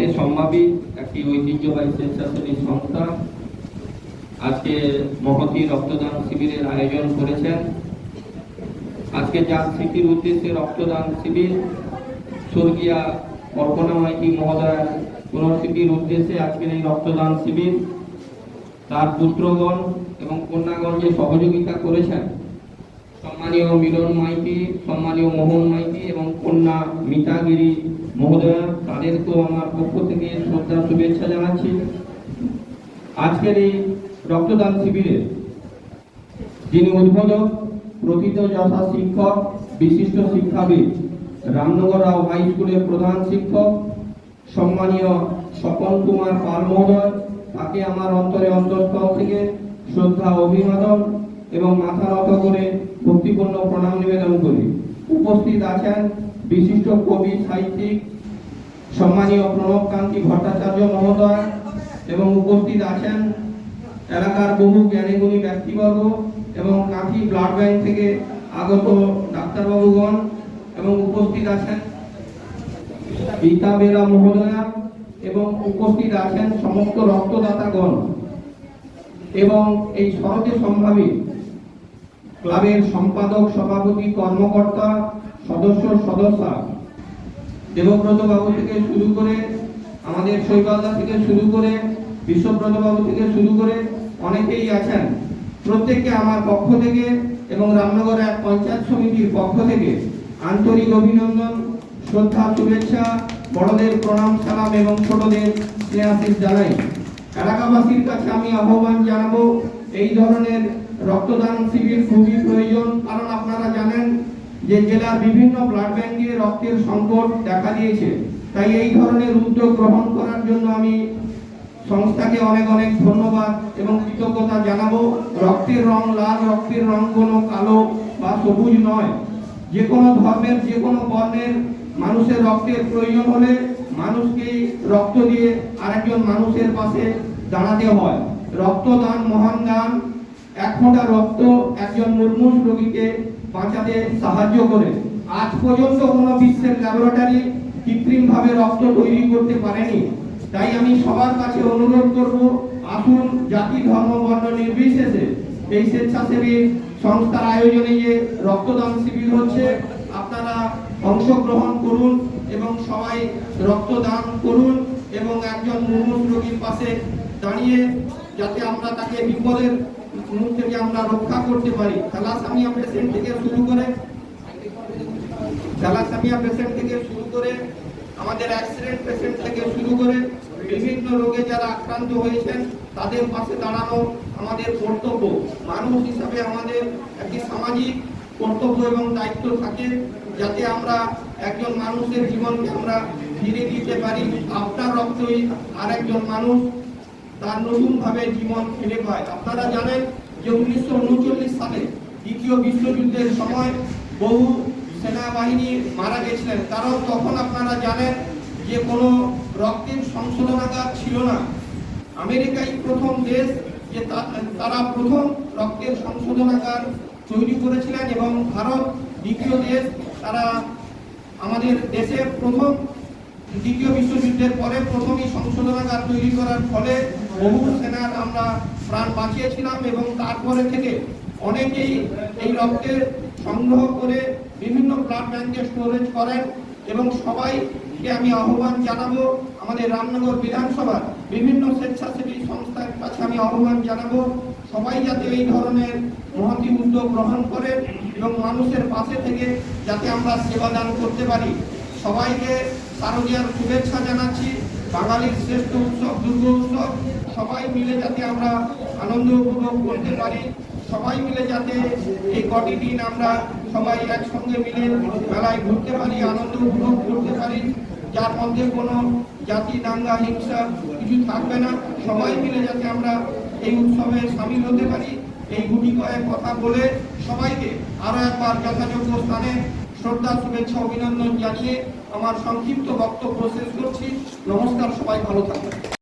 শরতে সম্ভাবী একটি ঐতিহ্যবাহী স্বেচ্ছাসেবী সংস্থা আজকে মহতী রক্তদান শিবিরের আয়োজন করেছেন। আজকে যার স্মৃতির উদ্দেশ্যে রক্তদান শিবির, স্বর্গীয়া কল্পনা মাইতি মহোদয়ের পুনঃস্মৃতির উদ্দেশ্যে আজকের এই রক্তদান শিবির, তার পুত্রগণ এবং কন্যাগণ যে সহযোগিতা করেছেন, সম্মানীয় মিলন মাইতি, সম্মানীয় মোহন মাইতি এবং কন্যা মিতাগিরি মহোদয়া, তাদেরকেও আমার পক্ষ থেকে শ্রদ্ধা শুভেচ্ছা জানাচ্ছি। আজকের এই রক্তদান শিবিরে যিনি উদ্বোধক, প্রকৃত যথা শিক্ষক, বিশিষ্ট শিক্ষাবিদ, রামনগর রাও হাই স্কুলের প্রধান শিক্ষক সম্মানীয় স্বপন কুমার পাল মহোদয়, তাকে আমার অন্তঃস্থল থেকে শ্রদ্ধা অভিবাদন এবং মাথা নত করে ভক্তিপূর্ণ প্রণাম নিবেদন করি। উপস্থিত আছেন বিশিষ্ট কবি, সাহিত্যিক সম্মানীয় প্রণবকান্তি ভট্টাচার্য মহোদয় এবং উপস্থিত আছেন এলাকার বহু জ্ঞানীগুণী ব্যক্তিবর্গ এবং কাঁথি ব্লাড ব্যাংক থেকে আগত ডাক্তারবাবুগণ এবং উপস্থিত আছেন রীতা বেরা মহোদয়া এবং উপস্থিত আছেন সমস্ত রক্তদাতাগণ এবং এই শরতে সম্ভাবী ক্লাবের সম্পাদক, সভাপতি, কর্মকর্তা, সদস্যা দেবব্রত বাবু থেকে শুরু করে, আমাদের শৈবালদা থেকে শুরু করে, বিশ্বব্রত বাবু থেকে শুরু করে অনেকেই আছেন। প্রত্যেককে আমার পক্ষ থেকে এবং রামনগর এক পঞ্চায়েত সমিতির পক্ষ থেকে আন্তরিক অভিনন্দন, শ্রদ্ধা, শুভেচ্ছা, বড়দের প্রণাম, সালাম এবং ছোটদের স্নেহাশীষ জানাই। এলাকাবাসীর কাছে আমি আহ্বান জানাবো, এই ধরনের রক্তদান শিবির খুবই প্রয়োজন। কারণ আপনারা জানেন যে জেলার বিভিন্ন ব্লাড ব্যাংকে রক্তের সংকট দেখা দিয়েছে। তাই এই ধরনের উদ্যোগ গ্রহণ করার জন্য আমি সংস্থাকে অনেক অনেক ধন্যবাদ এবং কৃতজ্ঞতা জানাবো। রক্তের রং লাল, রক্তের রং কোনো কালো বা সবুজ নয়। যে কোনো ধর্মের, যে কোনো বর্ণের মানুষের রক্তের প্রয়োজন হলে মানুষকে রক্ত দিয়ে আরেকজন মানুষের পাশে দাঁড়াতে হয়। রক্তদান মহান দান। এক ফোঁটা রক্ত একজন মুমূর্ষু রোগীকে বাঁচাতে সাহায্য করে। আজ পর্যন্ত কোনো বিশ্বের ল্যাবরেটরি কৃত্রিমভাবে রক্ত তৈরি করতে পারেনি। তাই আমি সবার কাছে অনুরোধ করব, আসুন জাতি, ধর্ম, বর্ণ নির্বিশেষে এই স্বেচ্ছাসেবী সংস্থার আয়োজনে যে রক্তদান শিবির হচ্ছে, আপনারা অংশগ্রহণ করুন এবং সবাই রক্তদান করুন এবং একজন মুমূর্ষু রোগীর পাশে দাঁড়িয়ে যাতে আমরা তাকে বিপদের মুখ থেকে আমরা রক্ষা করতে পারি। থ্যালাসেমিয়া পেশেন্ট থেকে শুরু করে আমাদের অ্যাক্সিডেন্ট পেশেন্ট থেকে শুরু করে বিভিন্ন রোগে যারা আক্রান্ত হয়েছেন তাদের পাশে দাঁড়ানো আমাদের কর্তব্য। মানুষ হিসাবে আমাদের একটি সামাজিক কর্তব্য এবং দায়িত্ব থাকে, যাতে আমরা একজন মানুষের জীবনকে আমরা ফিরে দিতে পারি। আপনার রক্তই আরেকজন মানুষ তার নতুনভাবে জীবন ফিরে পায়। আপনারা জানেন যে 1939 সালে দ্বিতীয় বিশ্বযুদ্ধের সময় বহু সেনাবাহিনী মারা গেছিলেন। কারণ তখন আপনারা জানেন যে কোনো রক্তের সংশোধনাগার ছিল না। আমেরিকাই প্রথম দেশ যে তারা প্রথম রক্তের সংশোধনাগার তৈরি করেছিলেন এবং ভারত দ্বিতীয় দেশ। তারা আমাদের দেশে প্রথম দ্বিতীয় বিশ্বযুদ্ধের পরে প্রথমই সংশোধনাগার তৈরি করার ফলে বহু সেনার আমরা প্রাণ বাঁচিয়েছিলাম এবং তারপরে থেকে অনেকেই এই রক্তের সংগ্রহ করে বিভিন্ন ব্লাড ব্যাংকে স্টোরেজ করেন এবং সবাইকে আমি আহ্বান জানাবো, আমাদের রামনগর বিধানসভার বিভিন্ন স্বেচ্ছাসেবী সংস্থার কাছে আমি আহ্বান জানাবো, সবাই যাতে এই ধরনের মহতী উদ্যোগ গ্রহণ করে এবং মানুষের পাশে থেকে যাতে আমরা সেবা দান করতে পারি। সবাইকে শারদীয়ার শুভেচ্ছা জানাচ্ছি। বাঙালির শ্রেষ্ঠ উৎসব দুর্গা উৎসব, সবাই মিলে যাতে আমরা আনন্দ উপভোগ করতে পারি, সবাই মিলে যাতে এই কটি দিন আমরা সবাই একসঙ্গে মিলে মেলায় ঘুরতে পারি, আনন্দ উপভোগ করতে পারি, যার মধ্যে কোনো জাতি, দাঙ্গা, হিংসা কিছু থাকবে না। সবাই মিলে যাতে আমরা এই উৎসবে সামিল হতে পারি, এই গুটি কয়েক কথা বলে সবাইকে আরো একবার যথাযোগ্য স্থানে শ্রদ্ধা, শুভেচ্ছা, অভিনন্দন জানিয়ে আমার সংক্ষিপ্ত বক্তব্য শেষ করছি। নমস্কার, সবাই ভালো থাকবেন।